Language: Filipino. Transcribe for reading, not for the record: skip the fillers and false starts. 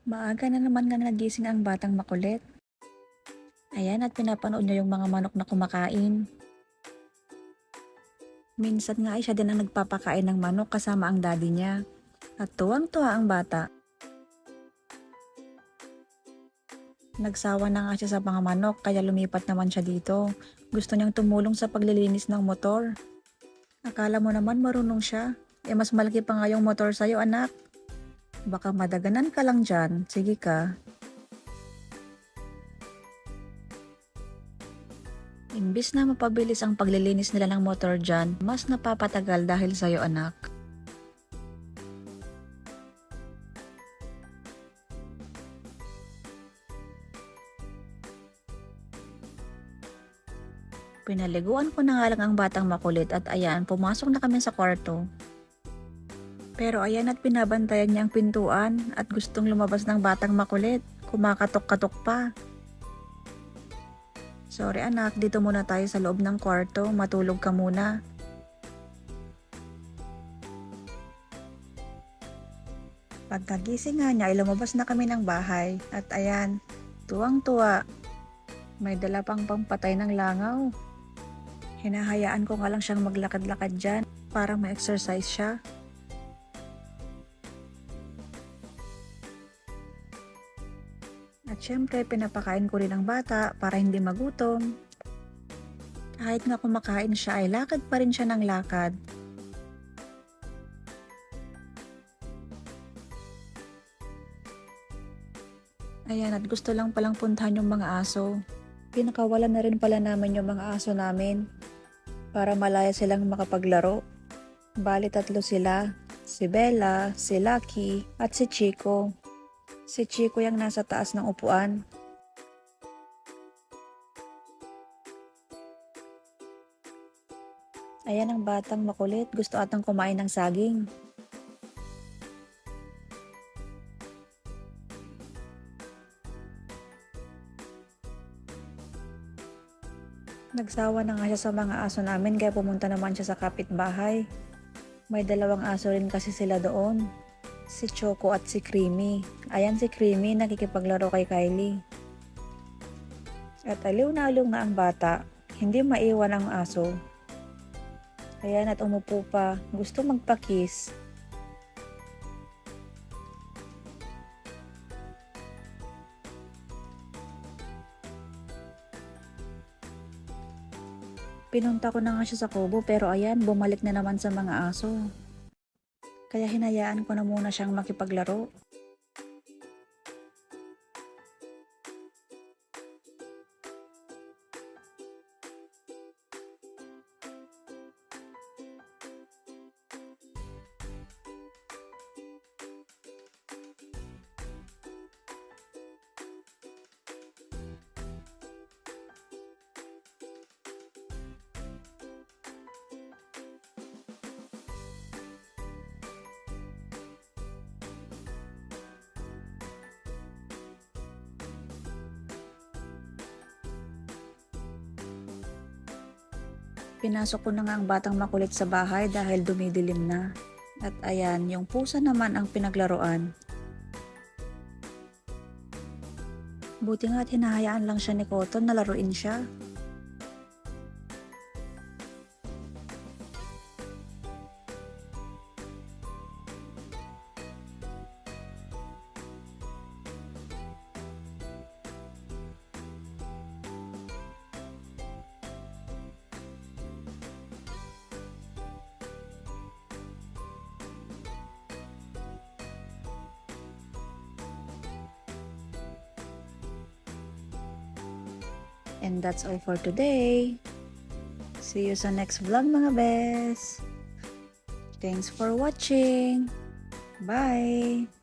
Maaga na naman ngang nagising ang batang makulit. Ayan at pinapanood niya yung mga manok na kumakain. Minsan nga ay siya din ang nagpapakain ng manok kasama ang daddy niya. At tuwang-tuwa ang bata. Nagsawa na nga siya sa mga manok kaya lumipat naman siya dito. Gusto niyang tumulong sa paglilinis ng motor. Akala mo naman marunong siya. Mas malaki pa nga yung motor sa'yo anak. Baka madaganan ka lang dyan. Sige ka. Imbis na mapabilis ang paglilinis nila ng motor dyan, mas napapatagal dahil sa'yo anak. Pinaliguan ko na nga lang ang batang makulit at ayan, pumasok na kami sa kwarto. Pero ayan at binabantayan niya ang pintuan at gustong lumabas ng batang makulit. Kumakatok-katok pa. Sorry anak, dito muna tayo sa loob ng kwarto, matulog ka muna. Pagkagising nga niya ay lumabas na kami ng bahay at ayan, tuwang-tuwa. May dala pang pampatay ng langaw. Hinahayaan ko nga lang siyang maglakad-lakad dyan para ma-exercise siya. At syempre, pinapakain ko rin ang bata para hindi magutom. Kahit nga kumakain siya ay lakad pa rin siya ng lakad. Ayan, at gusto lang palang puntahan yung mga aso. Pinakawalan na rin pala namin yung mga aso namin para malaya silang makapaglaro. Bali 3 sila, si Bella, si Lucky, at si Chico. Si Chico yung nasa taas ng upuan. Ayan ang batang makulit, gusto atang kumain ng saging. Nagsawa na nga siya sa mga aso namin kaya pumunta naman siya sa kapitbahay. May 2 aso rin kasi sila doon. Si Choco at si Creamy. Ayan si Creamy nakikipaglaro kay Kylie. At aliw na ang bata. Hindi maiwan ang aso. Ayan at umupo pa. Gusto magpa-kiss. Pinunta ko na nga siya sa kubo pero ayan, bumalik na naman sa mga aso. Kaya hinayaan ko na muna siyang makipaglaro. Pinasok ko na nga ang batang makulit sa bahay dahil dumidilim na. At ayan, yung pusa naman ang pinaglaruan. Buti nga at hinahayaan lang siya ni Cotton na laruin siya. And that's all for today. See you sa next vlog mga bes. Thanks for watching. Bye!